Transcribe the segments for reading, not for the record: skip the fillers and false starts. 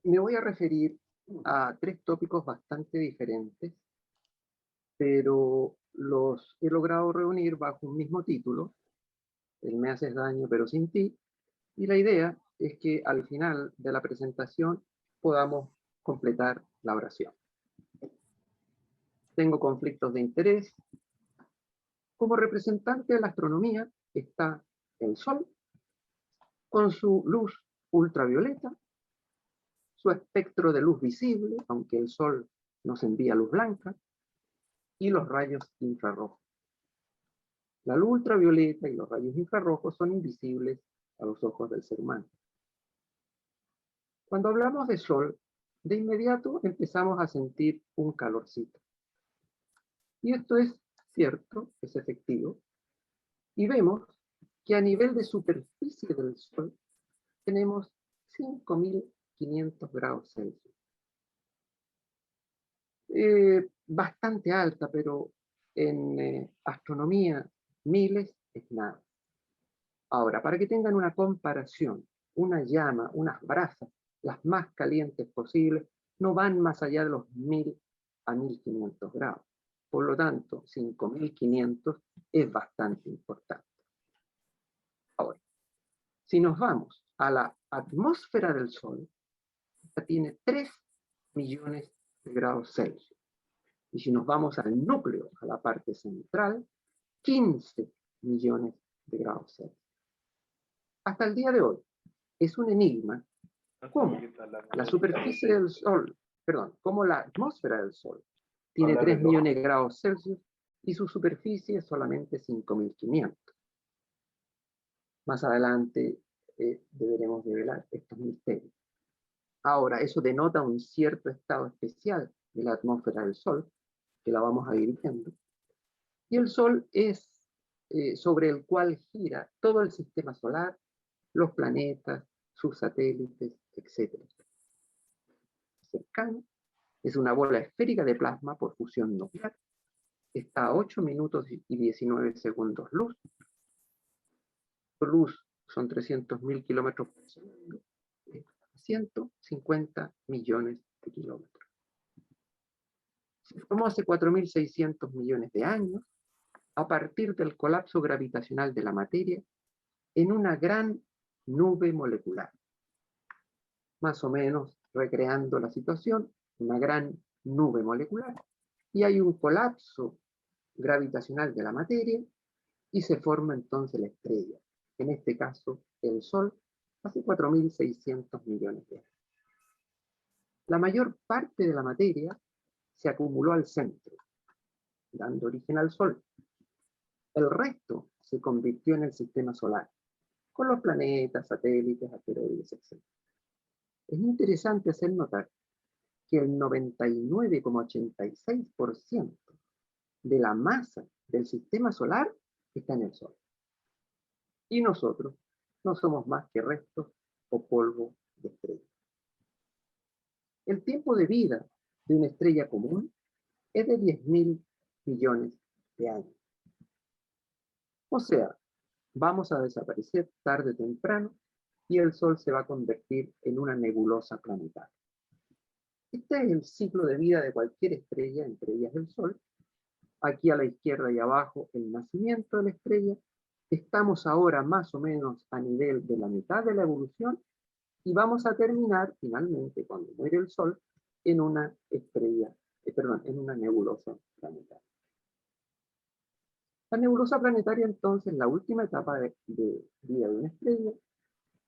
Me voy a referir a tres tópicos bastante diferentes, pero los he logrado reunir bajo un mismo título, el Me haces daño pero sin ti, y la idea es que al final de la presentación podamos completar la oración. Tengo conflictos de interés. Como representante de la astronomía está el Sol, con su luz ultravioleta, su espectro de luz visible, aunque el Sol nos envía luz blanca, y los rayos infrarrojos. La luz ultravioleta y los rayos infrarrojos son invisibles a los ojos del ser humano. Cuando hablamos de Sol, de inmediato empezamos a sentir un calorcito. Y esto es cierto, es efectivo, y vemos que a nivel de superficie del Sol tenemos 5.500 grados Celsius. Bastante alta, pero en astronomía miles es nada. Ahora, para que tengan una comparación, una llama, unas brasas, las más calientes posibles, no van más allá de los 1.000 a 1.500 grados. Por lo tanto, 5.500 es bastante importante. Ahora, si nos vamos a la atmósfera del Sol, esta tiene 3 millones de grados Celsius. Y si nos vamos al núcleo, a la parte central, 15 millones de grados Celsius. Hasta el día de hoy, es un enigma cómo la superficie del Sol, cómo la atmósfera del Sol tiene 3 millones de grados Celsius y su superficie es solamente 5.500. Más adelante deberemos develar estos misterios. Ahora, eso denota un cierto estado especial de la atmósfera del Sol, que la vamos a ir viendo. Y el Sol es sobre el cual gira todo el sistema solar, los planetas, sus satélites, etc. Cercano, es una bola esférica de plasma por fusión nuclear. Está a 8 minutos y 19 segundos luz. Su luz son 300.000 kilómetros por segundo, 150 millones de kilómetros. Se formó hace 4.600 millones de años a partir del colapso gravitacional de la materia en una gran nube molecular. Más o menos recreando la situación, una gran nube molecular, y hay un colapso gravitacional de la materia y se forma entonces la estrella, en este caso el Sol, hace 4.600 millones de años. La mayor parte de la materia se acumuló al centro, dando origen al Sol. El resto se convirtió en el sistema solar, con los planetas, satélites, asteroides, etc. Es interesante hacer notar que el 99,86% de la masa del sistema solar está en el Sol. Y nosotros no somos más que restos o polvo de estrellas. El tiempo de vida de una estrella común es de 10.000 millones de años. O sea, vamos a desaparecer tarde o temprano y el Sol se va a convertir en una nebulosa planetaria. Este es el ciclo de vida de cualquier estrella, entre ellas el Sol. Aquí a la izquierda y abajo el nacimiento de la estrella. Estamos ahora más o menos a nivel de la mitad de la evolución y vamos a terminar finalmente, cuando muere el Sol, en una estrella, en una nebulosa planetaria. La nebulosa planetaria entonces, la última etapa de vida de una estrella,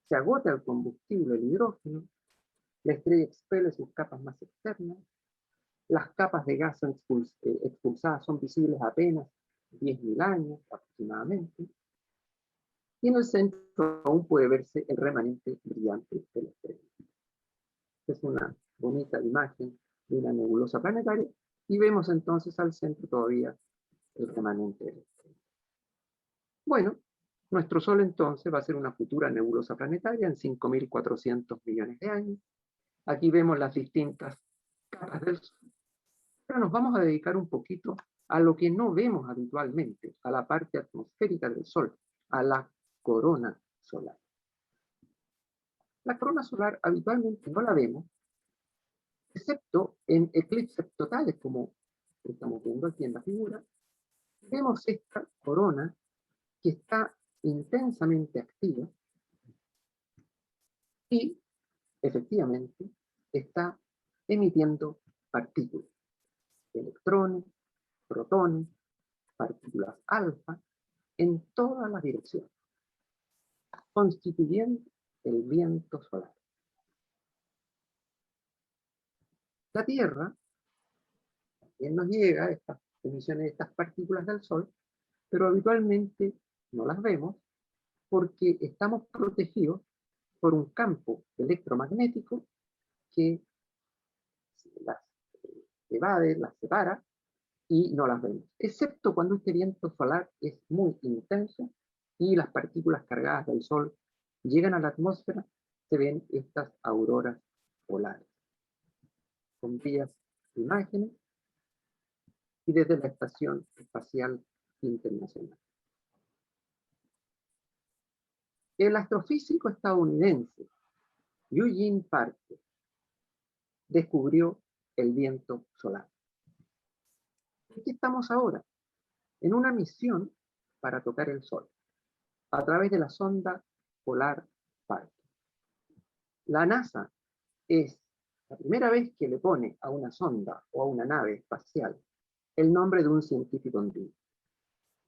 se agota el combustible, el hidrógeno, la estrella expele sus capas más externas, las capas de gas expulsadas son visibles apenas 10.000 años aproximadamente, y en el centro aún puede verse el remanente brillante de la estrella. Es una bonita imagen de una nebulosa planetaria, y vemos entonces al centro todavía el remanente de la estrella. Bueno, nuestro Sol entonces va a ser una futura nebulosa planetaria en 5.400 millones de años. Aquí vemos las distintas capas del Sol. Ahora nos vamos a dedicar un poquito a lo que no vemos habitualmente, a la parte atmosférica del Sol, a la corona solar. La corona solar habitualmente no la vemos excepto en eclipses totales, como estamos viendo aquí en la figura, vemos esta corona que está intensamente activa y efectivamente está emitiendo partículas, electrones, protones, partículas alfa, en todas las direcciones, constituyendo el viento solar. La Tierra también nos llega estas emisiones de estas partículas del Sol, pero habitualmente no las vemos porque estamos protegidos por un campo electromagnético que las evade, las separa y no las vemos, excepto cuando este viento solar es muy intenso y las partículas cargadas del Sol llegan a la atmósfera, se ven estas auroras polares. Con vías imágenes y desde la Estación Espacial Internacional. El astrofísico estadounidense Eugene Parker descubrió el viento solar. Aquí estamos ahora, en una misión para tocar el Sol, a través de la sonda polar Parker. La NASA es la primera vez que le pone a una sonda o a una nave espacial el nombre de un científico andino.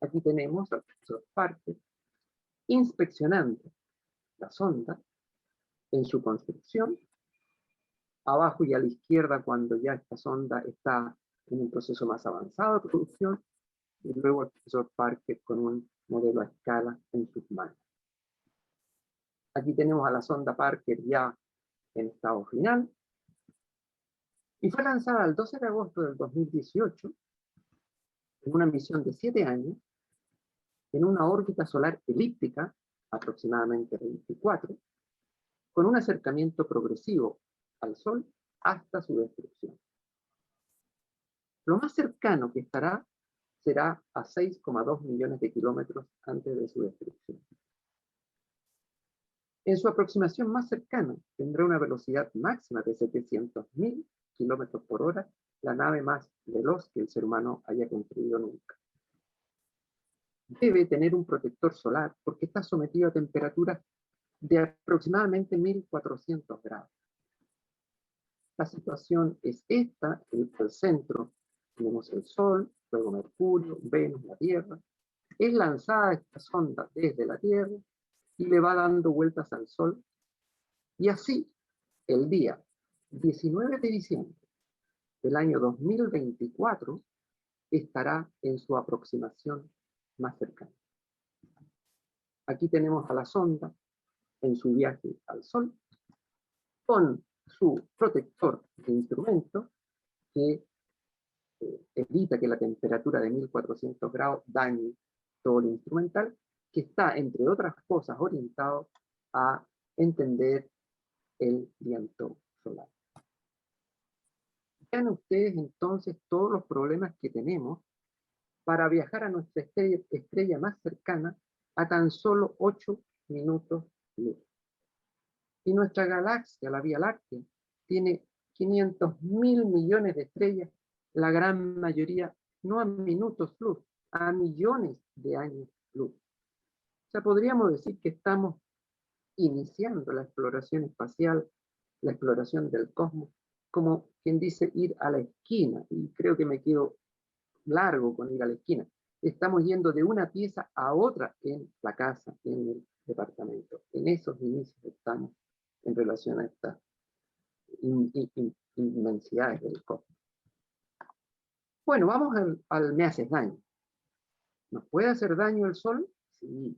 Aquí tenemos al profesor Parker inspeccionando la sonda en su construcción, abajo y a la izquierda cuando ya esta sonda está en un proceso más avanzado de producción, y luego el profesor Parker con un modelo a escala en sus manos. Aquí tenemos a la sonda Parker ya en estado final, y fue lanzada el 12 de agosto del 2018 en una misión de 7 años en una órbita solar elíptica, aproximadamente 24, con un acercamiento progresivo al Sol hasta su destrucción. Lo más cercano que estará será a 6,2 millones de kilómetros antes de su destrucción. En su aproximación más cercana tendrá una velocidad máxima de 700.000 kilómetros por hora, la nave más veloz que el ser humano haya construido nunca. Debe tener un protector solar porque está sometido a temperaturas de aproximadamente 1400 grados. La situación es esta: en el centro tenemos el Sol, luego Mercurio, Venus, la Tierra. Es lanzada esta sonda desde la Tierra y le va dando vueltas al Sol. Y así, el día 19 de diciembre del año 2024 estará en su aproximación más cercana. Aquí tenemos a la sonda en su viaje al Sol con su protector de instrumento que evita que la temperatura de 1400 grados dañe todo el instrumental, que está, entre otras cosas, orientado a entender el viento solar. Vean ustedes entonces todos los problemas que tenemos para viajar a nuestra estrella más cercana a tan solo 8 minutos luz. Y nuestra galaxia, la Vía Láctea, tiene 500.000 millones de estrellas, la gran mayoría no a minutos luz, a millones de años luz. O sea, podríamos decir que estamos iniciando la exploración espacial, la exploración del cosmos, como quien dice ir a la esquina, y creo que me quedo largo con ir a la esquina. Estamos yendo de una pieza a otra en la casa, en el departamento. En esos inicios estamos en relación a estas inmensidades del cosmos. Bueno, vamos al me haces daño. ¿Nos puede hacer daño el Sol? Sí,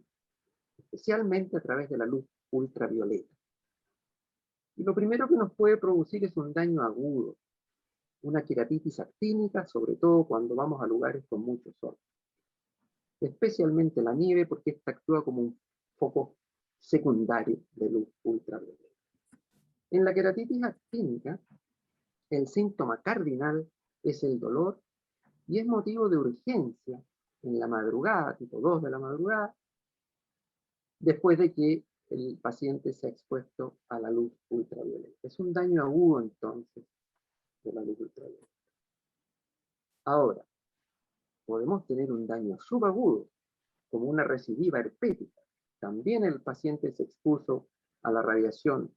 especialmente a través de la luz ultravioleta. Y lo primero que nos puede producir es un daño agudo, una queratitis actínica, sobre todo cuando vamos a lugares con mucho sol. Especialmente la nieve, porque esta actúa como un foco secundario de luz ultravioleta. En la queratitis actínica, el síntoma cardinal es el dolor y es motivo de urgencia en la madrugada, tipo 2 de la madrugada, después de que el paciente se ha expuesto a la luz ultravioleta. Es un daño agudo entonces la luz ultravioleta. Ahora, podemos tener un daño subagudo, como una recidiva herpética. También el paciente se expuso a la radiación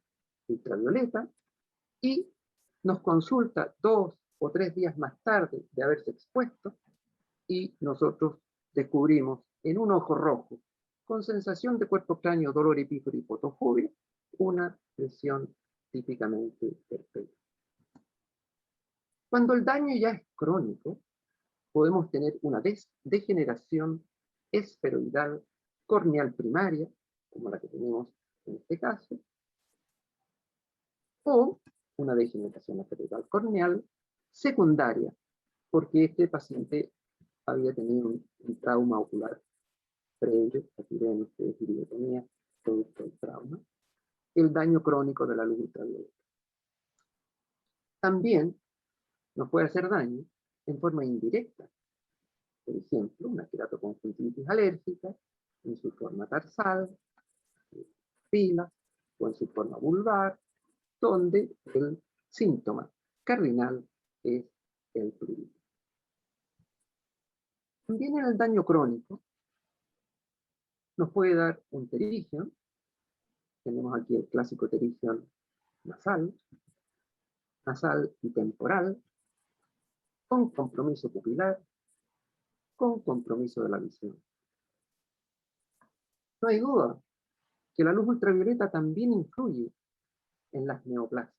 ultravioleta y nos consulta 2 o 3 días más tarde de haberse expuesto y nosotros descubrimos en un ojo rojo, con sensación de cuerpo extraño, dolor epíforo y fotofobia, una lesión típicamente herpética. Cuando el daño ya es crónico, podemos tener una degeneración esferoidal corneal primaria, como la que tenemos en este caso, o una degeneración esferoidal corneal secundaria, porque este paciente había tenido un trauma ocular previo, aquí ven ustedes iridotomía, producto del trauma, el daño crónico de la luz ultravioleta. También nos puede hacer daño en forma indirecta, por ejemplo, una queratoconjuntivitis alérgica en su forma tarsal, fila o en su forma vulvar, donde el síntoma cardinal es el prurito. También en el daño crónico nos puede dar un pterigion. Tenemos aquí el clásico pterigion nasal y temporal, con compromiso pupilar, con compromiso de la visión. No hay duda que la luz ultravioleta también influye en las neoplasias.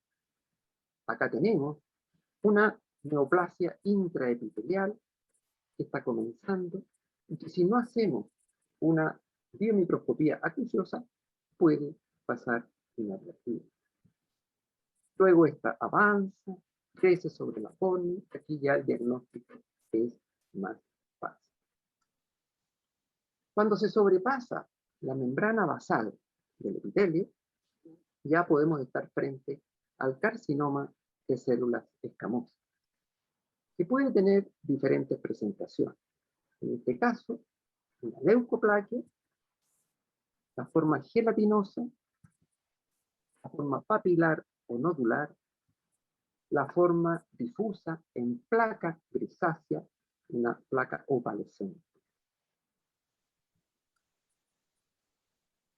Acá tenemos una neoplasia intraepitelial que está comenzando y que si no hacemos una biomicroscopía acuciosa puede pasar inadvertida. Luego esta avanza, crece sobre la córnea, aquí ya el diagnóstico es más fácil. Cuando se sobrepasa la membrana basal del epitelio, ya podemos estar frente al carcinoma de células escamosas, que puede tener diferentes presentaciones. En este caso, una leucoplaquia, la forma gelatinosa, la forma papilar o nodular, la forma difusa en placa grisácea, una placa opalescente.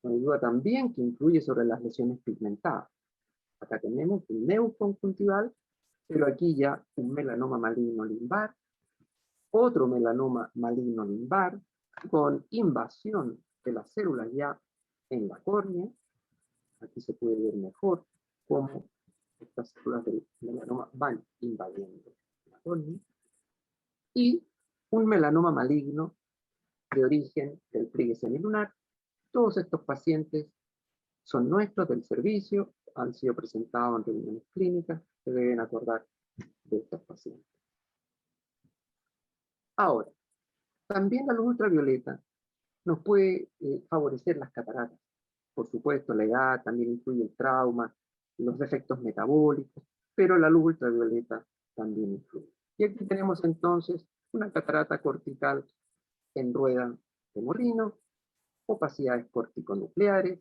No hay duda también que influye sobre las lesiones pigmentadas. Acá tenemos un neuconjuntival, pero aquí ya un melanoma maligno limbar, otro melanoma maligno limbar, con invasión de las células ya en la córnea. Aquí se puede ver mejor cómo estas células del melanoma van invadiendo la córnea. Y un melanoma maligno de origen del pliegue semilunar. Todos estos pacientes son nuestros del servicio, han sido presentados en reuniones clínicas, se deben acordar de estos pacientes. Ahora, también la luz ultravioleta nos puede favorecer las cataratas. Por supuesto, la edad también influye el trauma, los defectos metabólicos, pero la luz ultravioleta también influye. Y aquí tenemos entonces una catarata cortical en rueda de molino, opacidades corticonucleares,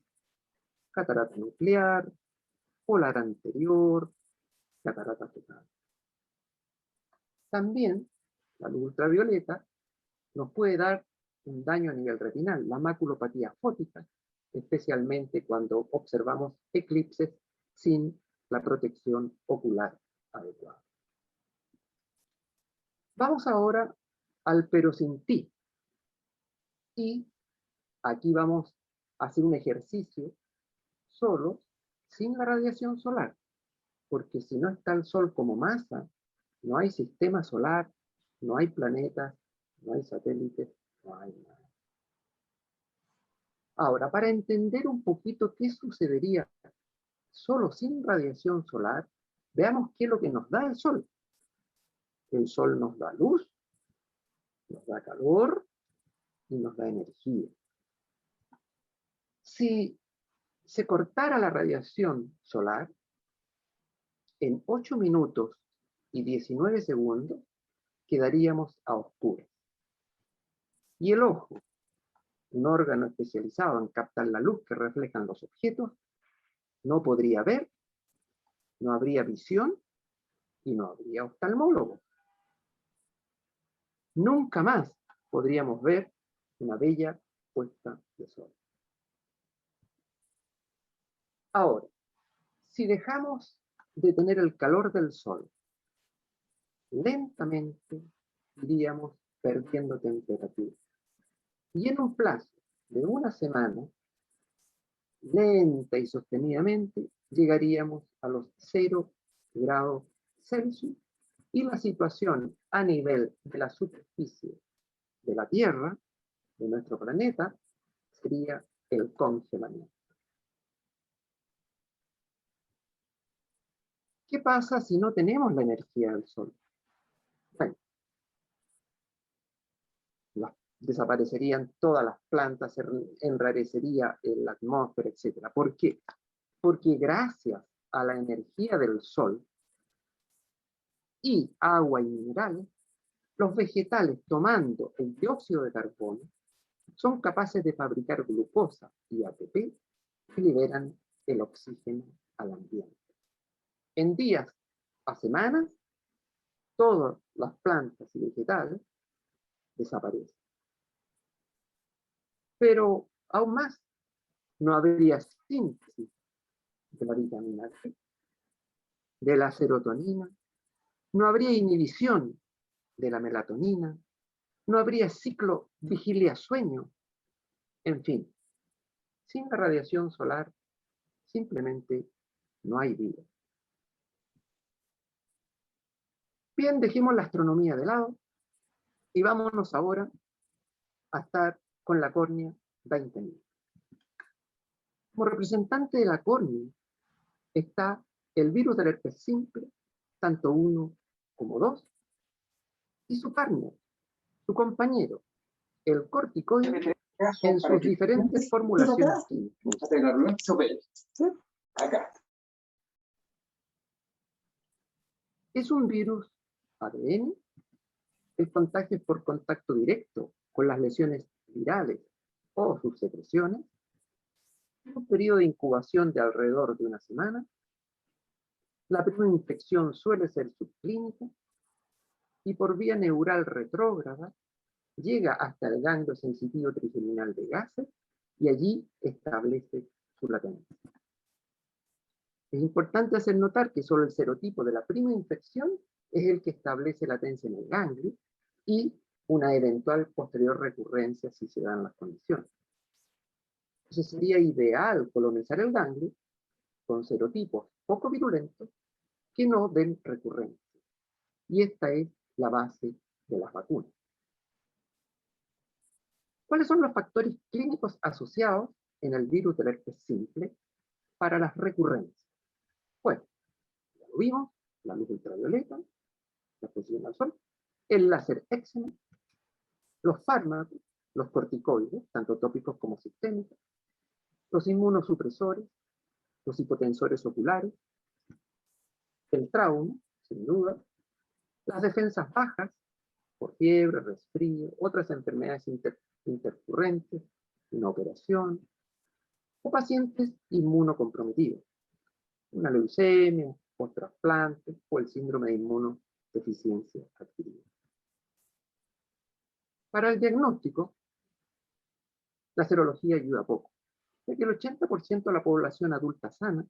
catarata nuclear, polar anterior, catarata fetal. También la luz ultravioleta nos puede dar un daño a nivel retinal, la maculopatía fótica, especialmente cuando observamos eclipses sin la protección ocular adecuada. Vamos ahora al perosintí. Y aquí vamos a hacer un ejercicio solo sin la radiación solar, porque si no está el Sol como masa, no hay sistema solar, no hay planetas, no hay satélites, no hay nada. Ahora, para entender un poquito qué sucedería solo sin radiación solar, veamos qué es lo que nos da el Sol. El Sol nos da luz, nos da calor y nos da energía. Si se cortara la radiación solar, en 8 minutos y 19 segundos quedaríamos a oscuras. Y el ojo, un órgano especializado en captar la luz que reflejan los objetos, no podría ver, no habría visión y no habría oftalmólogo. Nunca más podríamos ver una bella puesta de sol. Ahora, si dejamos de tener el calor del sol, lentamente iríamos perdiendo temperatura. Y en un plazo de una semana, lenta y sostenidamente, llegaríamos a los 0 grados Celsius y la situación a nivel de la superficie de la Tierra, de nuestro planeta, sería el congelamiento. ¿Qué pasa si no tenemos la energía del Sol? Bueno, desaparecerían todas las plantas, se enrarecería la atmósfera, etc. ¿Por qué? Porque gracias a la energía del Sol y agua y minerales, los vegetales tomando el dióxido de carbono son capaces de fabricar glucosa y ATP que liberan el oxígeno al ambiente. En días a semanas, todas las plantas y vegetales desaparecen. Pero aún más, no habría síntesis de la vitamina D, de la serotonina, no habría inhibición de la melatonina, no habría ciclo vigilia-sueño, en fin, sin la radiación solar simplemente no hay vida. Bien, dejemos la astronomía de lado y vámonos ahora a estar con la córnea 20.000. Como representante de la córnea está el virus del herpes simple, tanto 1 como 2, y su partner, su compañero, el corticoide, en sus diferentes formulaciones químicas. Es un virus ADN. El contagio es por contacto directo con las lesiones virales o sus secreciones. Un periodo de incubación de alrededor de una semana. La primera infección suele ser subclínica y por vía neural retrógrada llega hasta el ganglio sensitivo trigeminal de gases y allí establece su latencia. Es importante hacer notar que solo el serotipo de la primera infección es el que establece latencia en el ganglio y una eventual posterior recurrencia si se dan las condiciones. Entonces sería ideal colonizar el ganglio con serotipos poco virulentos que no den recurrencia. Y esta es la base de las vacunas. ¿Cuáles son los factores clínicos asociados en el virus del herpes simple para las recurrencias? Bueno, ya lo vimos, la luz ultravioleta, la exposición al sol, el láser éxeno, los fármacos, los corticoides, tanto tópicos como sistémicos, los inmunosupresores, los hipotensores oculares, el trauma, sin duda, las defensas bajas, por fiebre, resfrío, otras enfermedades intercurrentes, una operación, o pacientes inmunocomprometidos, una leucemia, o trasplante, o el síndrome de inmunodeficiencia adquirida. Para el diagnóstico, la serología ayuda poco, ya que el 80% de la población adulta sana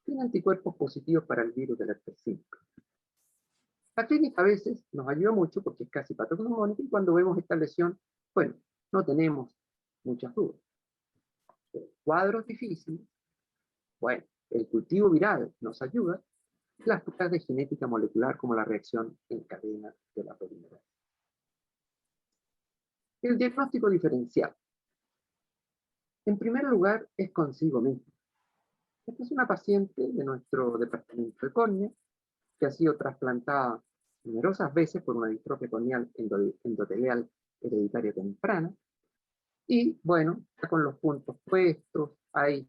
tiene anticuerpos positivos para el virus del herpes simple. La clínica a veces nos ayuda mucho porque es casi patognomónica y cuando vemos esta lesión, bueno, no tenemos muchas dudas. Cuadros difíciles, bueno, el cultivo viral nos ayuda y las pruebas de genética molecular como la reacción en cadena de la polimerasa. El diagnóstico diferencial. En primer lugar, es consigo mismo. Esta es una paciente de nuestro departamento de córnea que ha sido trasplantada numerosas veces por una distrofia corneal endotelial hereditaria temprana. Y bueno, ya con los puntos puestos, hay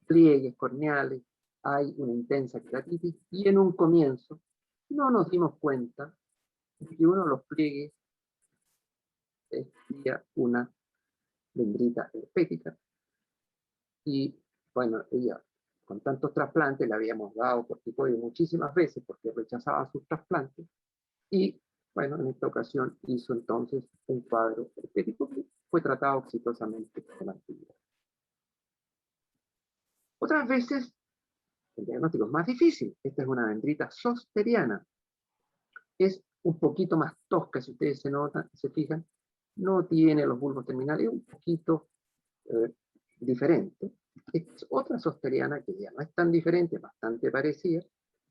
pliegues corneales, hay una intensa queratitis, y en un comienzo no nos dimos cuenta de que uno de los pliegues tenía una dendrita herpética, y bueno, ella con tantos trasplantes, le habíamos dado corticoides muchísimas veces porque rechazaba sus trasplantes, y bueno, en esta ocasión hizo entonces un cuadro herpético que fue tratado exitosamente con antibióticos. Otras veces el diagnóstico es más difícil. Esta es una dendrita zosteriana. Es un poquito más tosca, si ustedes se fijan. No tiene los bulbos terminales, es un poquito diferente. Es otra zosteriana que ya no es tan diferente, bastante parecida.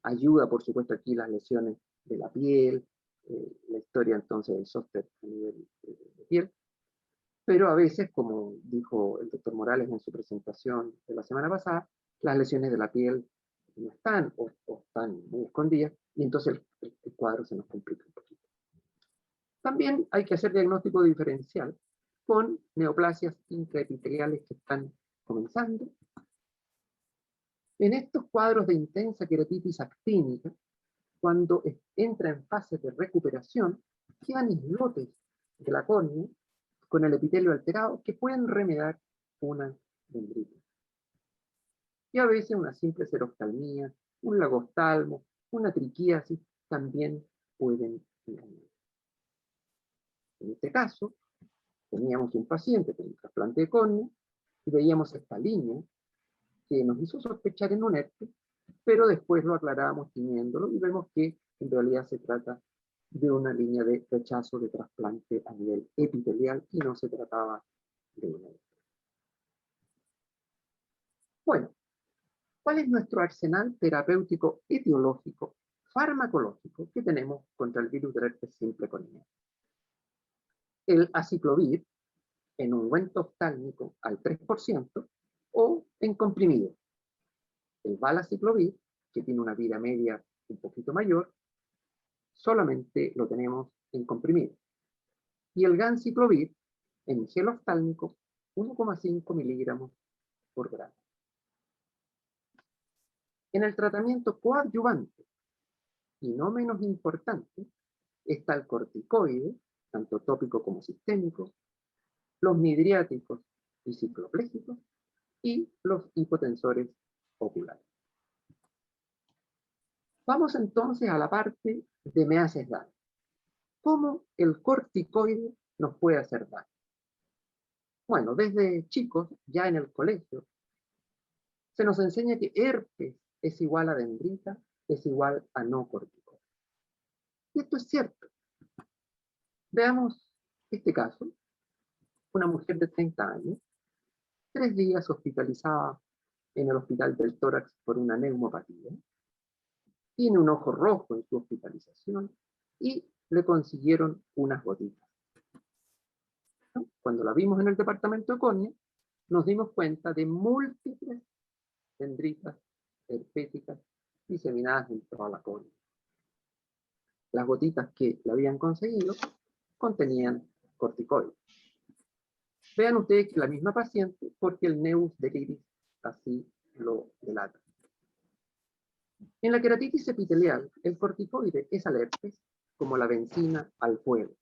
Ayuda, por supuesto, aquí las lesiones de la piel, la historia entonces del zóster a nivel de piel. Pero a veces, como dijo el doctor Morales en su presentación de la semana pasada, las lesiones de la piel no están o están muy escondidas, y entonces el cuadro se nos complica un poquito. También hay que hacer diagnóstico diferencial con neoplasias intraepiteliales que están comenzando. En estos cuadros de intensa queratitis actínica, cuando entra en fase de recuperación, quedan islotes de la córnea con el epitelio alterado que pueden remediar una dendritis. Y a veces una simple seroftalmía, un lagostalmo, una triquiasis también pueden engañar. En este caso, teníamos un paciente con un trasplante de córnea y veíamos esta línea que nos hizo sospechar en un herpes, pero después lo aclarábamos tiñéndolo y vemos que en realidad se trata de una línea de rechazo de trasplante a nivel epitelial y no se trataba de una herpes. Bueno, ¿cuál es nuestro arsenal terapéutico etiológico farmacológico que tenemos contra el virus del herpes simple coniano? El aciclovir en ungüento oftálmico al 3% o en comprimido. El valaciclovir, que tiene una vida media un poquito mayor, solamente lo tenemos en comprimido. Y el ganciclovir en gel oftálmico 1,5 miligramos por gramo. En el tratamiento coadyuvante, y no menos importante, está el corticoide, tanto tópico como sistémico, los midriáticos y cicloplégicos, y los hipotensores oculares. Vamos entonces a la parte de me haces daño. ¿Cómo el corticoide nos puede hacer daño? Bueno, desde chicos, ya en el colegio, se nos enseña que herpes es igual a dendrita, es igual a no corticoide. Y esto es cierto. Veamos este caso. Una mujer de 30 años, 3 días hospitalizada en el hospital del tórax por una neumopatía, tiene un ojo rojo en su hospitalización y le consiguieron unas gotitas. ¿No? Cuando la vimos en el departamento de córnea, nos dimos cuenta de múltiples dendritas herpéticas diseminadas en toda la córnea. Las gotitas que le habían conseguido contenían corticoides. Vean ustedes que la misma paciente, porque el neus del iris así lo delata. En la queratitis epitelial, el corticoide es al herpes como la benzina al fuego.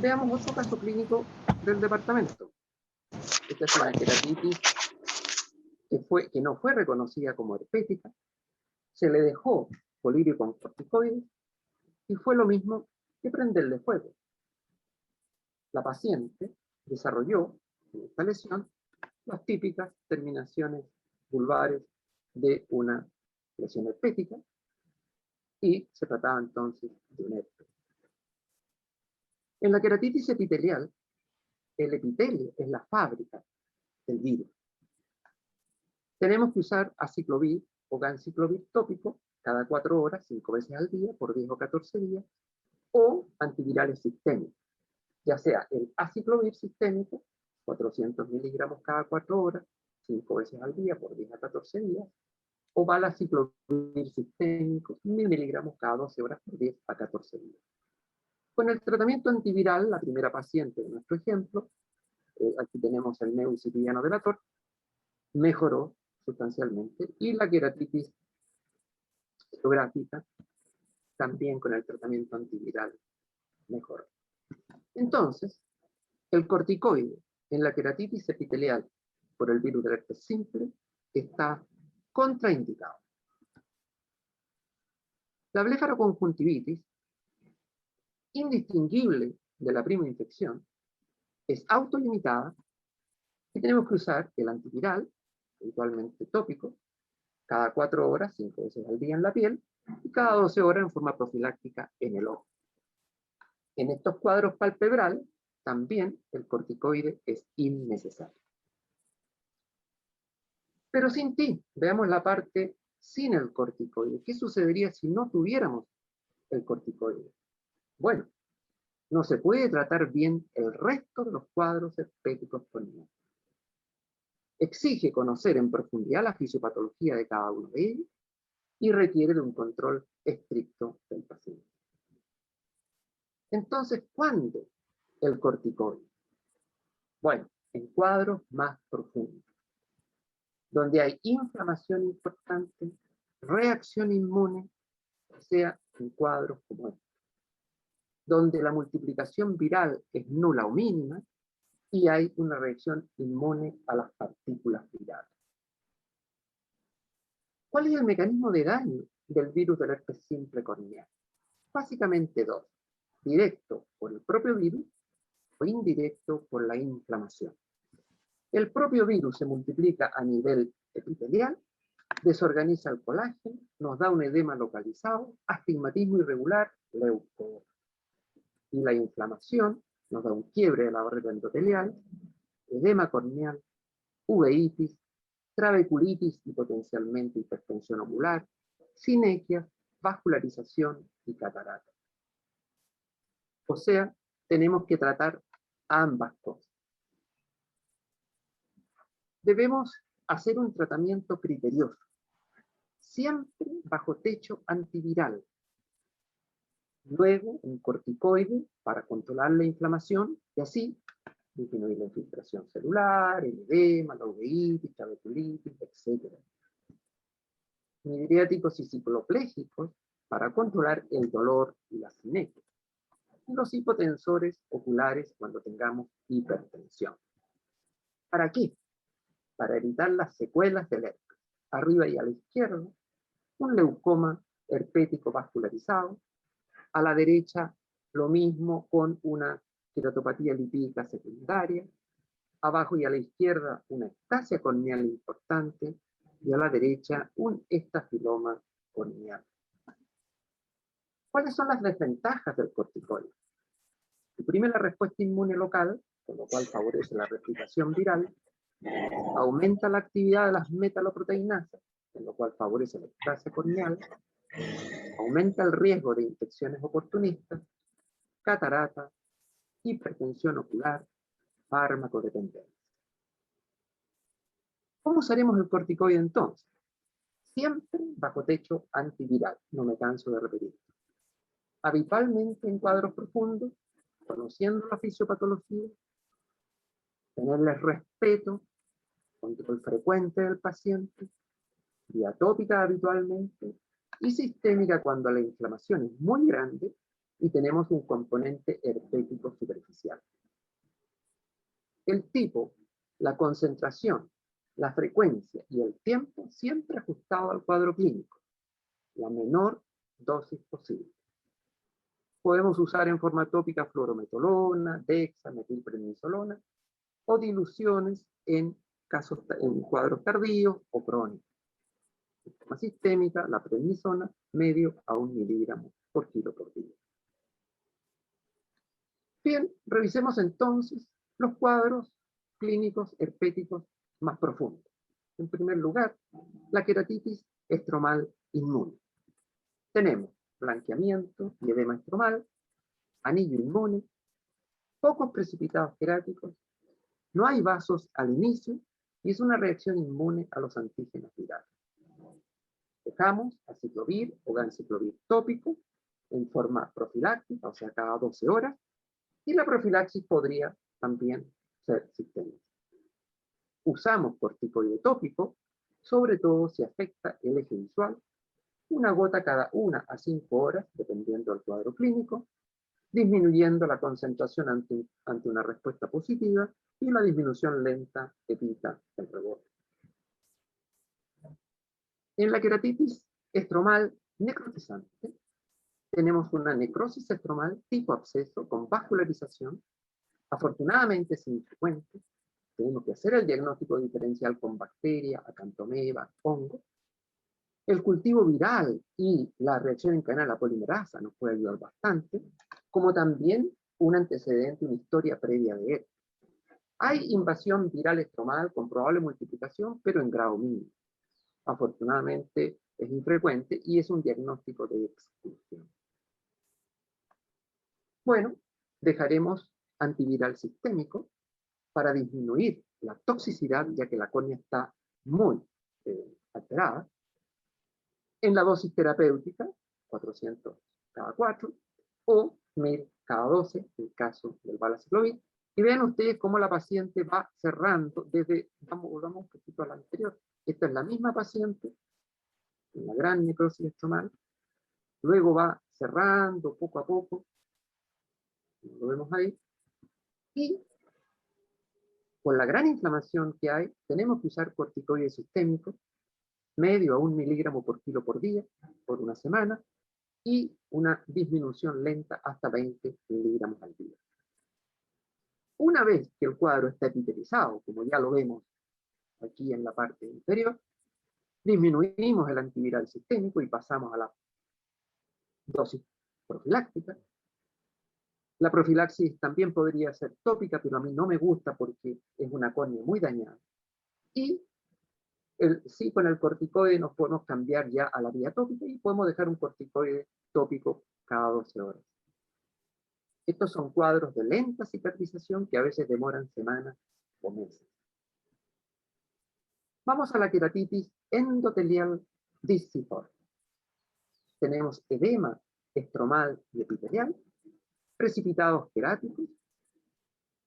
Veamos otro caso clínico del departamento. Esta es una queratitis que no fue reconocida como herpética, se le dejó colirio con corticoides y fue lo mismo que prenderle fuego. La paciente desarrolló en esta lesión las típicas terminaciones vulvares de una lesión herpética y se trataba entonces de un herpes. En la queratitis epitelial, el epitelio es la fábrica del virus. Tenemos que usar aciclovir o ganciclovir tópico cada 4 horas, 5 veces al día, por 10 o 14 días, o antivirales sistémicos, ya sea el aciclovir sistémico, 400 miligramos cada 4 horas, 5 veces al día, por 10 a 14 días, o valaciclovir sistémico, 1000 miligramos cada 12 horas, por 10 a 14 días. Con el tratamiento antiviral, la primera paciente de nuestro ejemplo, aquí tenemos el neucipidiano delator, mejoró sustancialmente, y la queratitis geográfica también con el tratamiento antiviral mejoró. Entonces, el corticoide en la queratitis epitelial por el virus del herpes simple está Contraindicado. La blefaroconjuntivitis, indistinguible de la primoinfección, es autolimitada y tenemos que usar el antiviral, habitualmente tópico, cada 4 horas, 5 veces al día en la piel, y cada 12 horas en forma profiláctica en el ojo. En estos cuadros palpebrales, también el corticoide es innecesario. Pero sin ti, veamos la parte sin el corticoide. ¿Qué sucedería si no tuviéramos el corticoide? Bueno, no se puede tratar bien el resto de los cuadros herpéticos corneales. Exige conocer en profundidad la fisiopatología de cada uno de ellos y requiere de un control estricto del paciente. Entonces, ¿cuándo el corticoide? Bueno, en cuadros más profundos, donde hay inflamación importante, reacción inmune, o sea, en cuadros como este, donde la multiplicación viral es nula o mínima y hay una reacción inmune a las partículas virales. ¿Cuál es el mecanismo de daño del virus del herpes simple corneal? Básicamente dos: directo por el propio virus o indirecto por la inflamación. El propio virus se multiplica a nivel epitelial, desorganiza el colágeno, nos da un edema localizado, astigmatismo irregular, leucemia. Y la inflamación nos da un quiebre de la barrera endotelial, edema corneal, uveitis, trabeculitis y potencialmente hipertensión ocular, sinequias, vascularización y catarata. O sea, tenemos que tratar ambas cosas. Debemos hacer un tratamiento criterioso, siempre bajo techo antiviral. Luego, un corticoide para controlar la inflamación y así disminuir la infiltración celular, el edema, la uveitis, trabeculitis, etc. Midriáticos y cicloplégicos para controlar el dolor y la sinequia. Y los hipotensores oculares cuando tengamos hipertensión. ¿Para qué? Para evitar las secuelas del herpes. Arriba y a la izquierda, un leucoma herpético vascularizado. A la derecha, lo mismo con una queratopatía lipídica secundaria. Abajo y a la izquierda, una ectasia corneal importante. Y a la derecha, un estafiloma corneal. ¿Cuáles son las desventajas del corticoide? Suprime la respuesta inmune local, con lo cual favorece la replicación viral. Aumenta la actividad de las metaloproteinasas, con lo cual favorece la ectasia corneal. Aumenta el riesgo de infecciones oportunistas, catarata, hipertensión ocular, farmacodependencia. ¿Cómo usaremos el corticoide entonces? Siempre bajo techo antiviral, no me canso de repetir. Habitualmente en cuadros profundos, conociendo la fisiopatología, tenerle respeto, control frecuente del paciente, vía tópica habitualmente, y sistémica cuando la inflamación es muy grande y tenemos un componente herpético superficial. El tipo, la concentración, la frecuencia y el tiempo siempre ajustado al cuadro clínico. La menor dosis posible. Podemos usar en forma tópica fluorometolona, dexa, metilprednisolona o diluciones en cuadros tardíos o crónicos. En forma sistémica, la prednisona, medio a 1 miligramo por kilo por día. Bien, revisemos entonces los cuadros clínicos herpéticos más profundos. En primer lugar, la queratitis estromal inmune. Tenemos blanqueamiento y edema estromal, anillo inmune, pocos precipitados queráticos, no hay vasos al inicio y es una reacción inmune a los antígenos virales. Dejamos aciclovir o ganciclovir tópico en forma profiláctica, o sea, cada 12 horas, y la profilaxis podría también ser sistémica. Usamos corticoide tópico, sobre todo si afecta el eje visual, una gota cada 1 a 5 horas, dependiendo del cuadro clínico, disminuyendo la concentración ante una respuesta positiva y la disminución lenta evita el rebote. En la queratitis estromal necrotizante, tenemos una necrosis estromal tipo absceso con vascularización. Afortunadamente es infrecuente. Tenemos que hacer el diagnóstico diferencial con bacteria, acantomeba, hongo. El cultivo viral y la reacción en cadena de la polimerasa nos puede ayudar bastante, como también un antecedente, una historia previa de él. Hay invasión viral estromal con probable multiplicación, pero en grado mínimo. Afortunadamente es infrecuente y es un diagnóstico de exclusión. Bueno, dejaremos antiviral sistémico para disminuir la toxicidad, ya que la córnea está muy alterada. En la dosis terapéutica, 400 cada 4, o 1000 cada 12, en el caso del valaciclovir. Y vean ustedes cómo la paciente va cerrando desde, volvamos un poquito a la anterior. Esta es la misma paciente, en la gran necrosis estromal, luego va cerrando poco a poco, lo vemos ahí, y con la gran inflamación que hay, tenemos que usar corticoides sistémicos, medio a 1 miligramo por kilo por día, por una semana, y una disminución lenta hasta 20 miligramos al día. Una vez que el cuadro está epitelizado, como ya lo vemos aquí en la parte inferior, disminuimos el antiviral sistémico y pasamos a la dosis profiláctica. La profilaxis también podría ser tópica, pero a mí no me gusta porque es una córnea muy dañada. Y sí, con el corticoide nos podemos cambiar ya a la vía tópica y podemos dejar un corticoide tópico cada 12 horas. Estos son cuadros de lenta cicatrización que a veces demoran semanas o meses. Vamos a la queratitis endotelial disciforme. Tenemos edema estromal y epitelial, precipitados queráticos,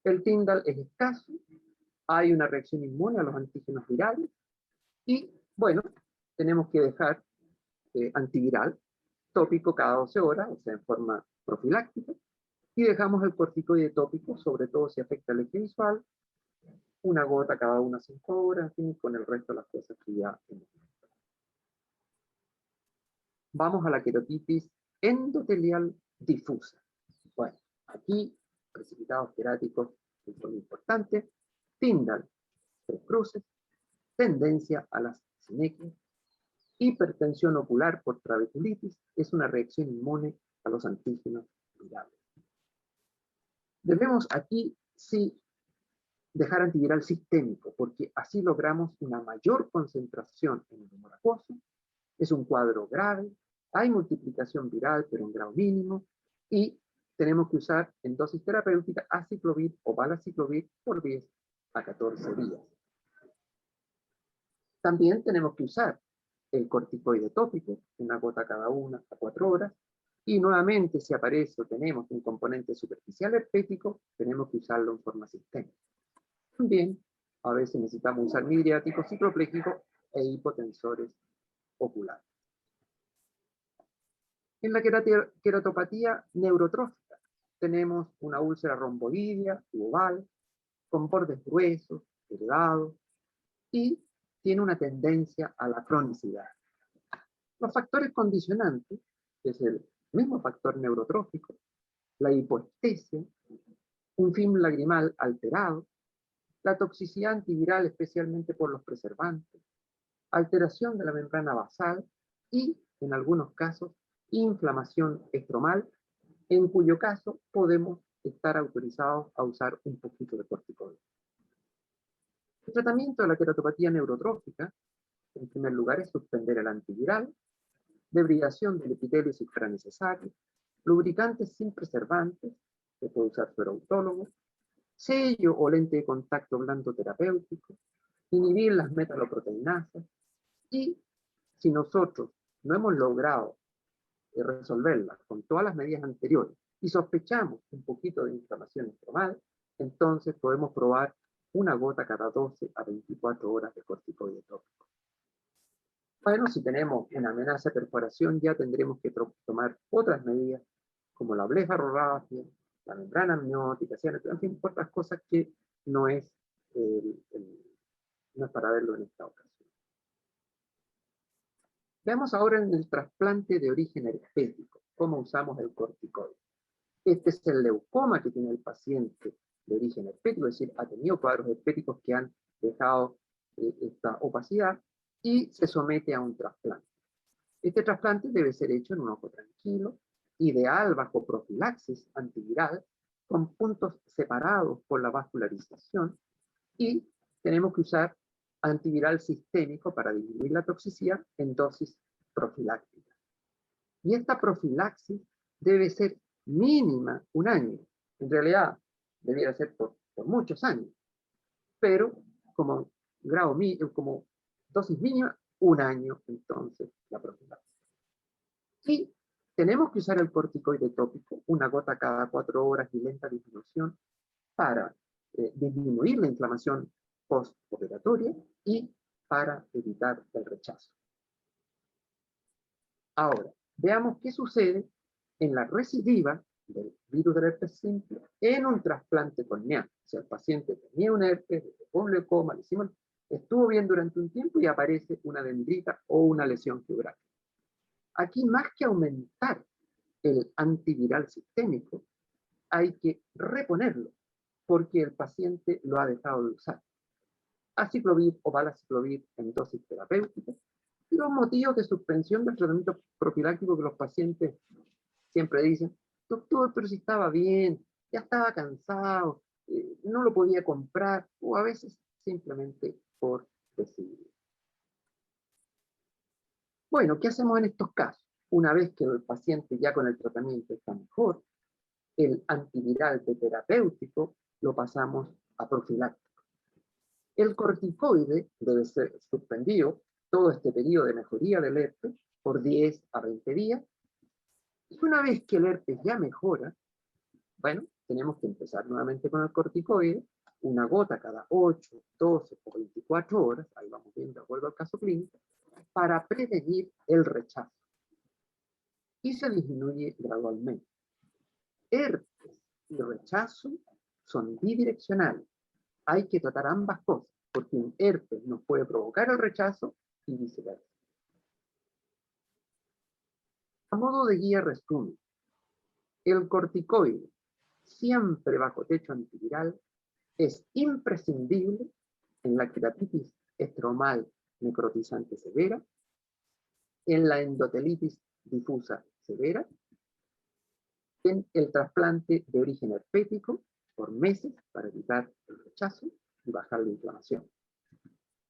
el Tyndall es escaso, hay una reacción inmune a los antígenos virales y, bueno, tenemos que dejar antiviral tópico cada 12 horas, o sea, en forma profiláctica, y dejamos el corticoide tópico, sobre todo si afecta el eje visual, una gota cada unas 5 horas, y con el resto de las cosas que ya hemos visto. Vamos a la queratitis endotelial difusa. Bueno, aquí precipitados queráticos son importantes, Tyndall, 3 cruces, tendencia a las sinequias, hipertensión ocular por trabeculitis, es una reacción inmune a los antígenos virales. Debemos aquí sí dejar antiviral sistémico, porque así logramos una mayor concentración en el humor acuoso, es un cuadro grave, hay multiplicación viral, pero en grado mínimo, y tenemos que usar en dosis terapéutica aciclovir o valaciclovir por 10 a 14 días. También tenemos que usar el corticoide tópico, una gota cada 1 a 4 horas, y nuevamente si aparece o tenemos un componente superficial herpético, tenemos que usarlo en forma sistémica. También a veces necesitamos usar midriáticos, ciclopléjicos e hipotensores oculares. En la queratopatía neurotrófica tenemos una úlcera romboidea, oval, con bordes gruesos, delgados, y tiene una tendencia a la cronicidad. Los factores condicionantes, que es el mismo factor neurotrófico, la hipoestesia, un film lagrimal alterado, la toxicidad antiviral especialmente por los preservantes, alteración de la membrana basal y, en algunos casos, inflamación estromal, en cuyo caso podemos estar autorizados a usar un poquito de corticoides. El tratamiento de la queratopatía neurotrófica, en primer lugar, es suspender el antiviral, debridación del epitelio si fuera necesario, lubricantes sin preservantes, se puede usar suero autólogo, sello o lente de contacto blando terapéutico, inhibir las metaloproteinasas, y si nosotros no hemos logrado resolverlas con todas las medidas anteriores y sospechamos un poquito de inflamación estromal, entonces podemos probar una gota cada 12 a 24 horas de corticoide tópico. Bueno, si tenemos una amenaza de perforación, ya tendremos que tomar otras medidas, como la blefarografia, la membrana amniótica, en fin, otras cosas que no es para verlo en esta ocasión. Veamos ahora en el trasplante de origen herpético, cómo usamos el corticoide. Este es el leucoma que tiene el paciente de origen herpético, es decir, ha tenido cuadros herpéticos que han dejado esta opacidad y se somete a un trasplante. Este trasplante debe ser hecho en un ojo tranquilo, ideal bajo profilaxis antiviral, con puntos separados por la vascularización, y tenemos que usar antiviral sistémico para disminuir la toxicidad en dosis profilácticas. Y esta profilaxis debe ser mínima un año. En realidad, debiera ser por muchos años, pero como como dosis mínima, un año entonces la profilaxis. Y tenemos que usar el corticoide tópico, una gota cada 4 horas y lenta disminución para disminuir la inflamación postoperatoria y para evitar el rechazo. Ahora, veamos qué sucede en la recidiva del virus del herpes simple en un trasplante corneal. Si el paciente tenía un herpes, un leucoma, estuvo bien durante un tiempo y aparece una dendrita o una lesión geográfica. Aquí, más que aumentar el antiviral sistémico, hay que reponerlo, porque el paciente lo ha dejado de usar. Aciclovir o valaciclovir en dosis terapéuticas. Y los motivos de suspensión del tratamiento profiláctico que los pacientes siempre dicen: doctor, pero si estaba bien, ya estaba cansado, no lo podía comprar, o a veces simplemente por decidir. Bueno, ¿qué hacemos en estos casos? Una vez que el paciente ya con el tratamiento está mejor, el antiviral de terapéutico lo pasamos a profiláctico. El corticoide debe ser suspendido todo este periodo de mejoría del herpes por 10 a 20 días. Y una vez que el herpes ya mejora, bueno, tenemos que empezar nuevamente con el corticoide, una gota cada 8, 12 o 24 horas, ahí vamos viendo de acuerdo al caso clínico, para prevenir el rechazo. Y se disminuye gradualmente. Herpes y rechazo son bidireccionales. Hay que tratar ambas cosas, porque un herpes nos puede provocar el rechazo y viceversa. A modo de guía resumen, el corticoide, siempre bajo techo antiviral, es imprescindible en la queratitis estromal necrotizante severa, en la endotelitis difusa severa, en el trasplante de origen herpético por meses para evitar el rechazo y bajar la inflamación.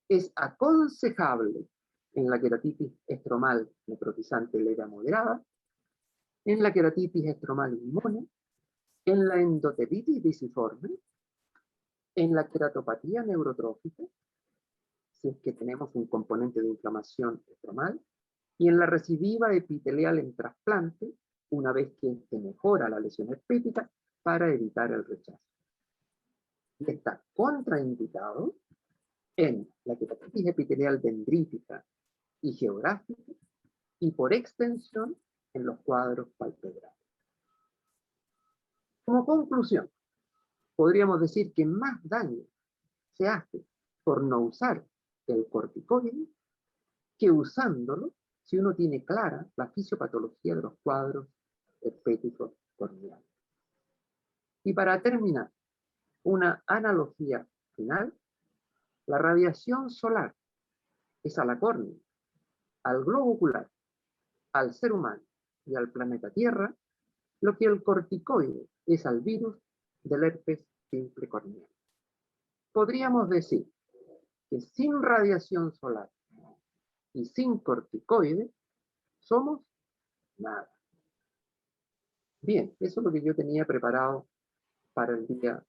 Es aconsejable en la queratitis estromal necrotizante leve a moderada, en la queratitis estromal inmune, en la endotelitis visiforme, en la queratopatía neurotrófica, si es que tenemos un componente de inflamación estromal, y en la recidiva epitelial en trasplante, una vez que se mejora la lesión herpética, para evitar el rechazo. Y está contraindicado en la queratitis epitelial dendrítica y geográfica, y por extensión en los cuadros palpebrales. Como conclusión, podríamos decir que más daño se hace por no usar el corticoide que usándolo si uno tiene clara la fisiopatología de los cuadros herpéticos corneales. Y para terminar, una analogía final: la radiación solar es a la córnea, al globo ocular, al ser humano y al planeta Tierra lo que el corticoide es al virus del herpes simple corneal. Podríamos decir que sin radiación solar y sin corticoide somos nada. Bien, eso es lo que yo tenía preparado para el día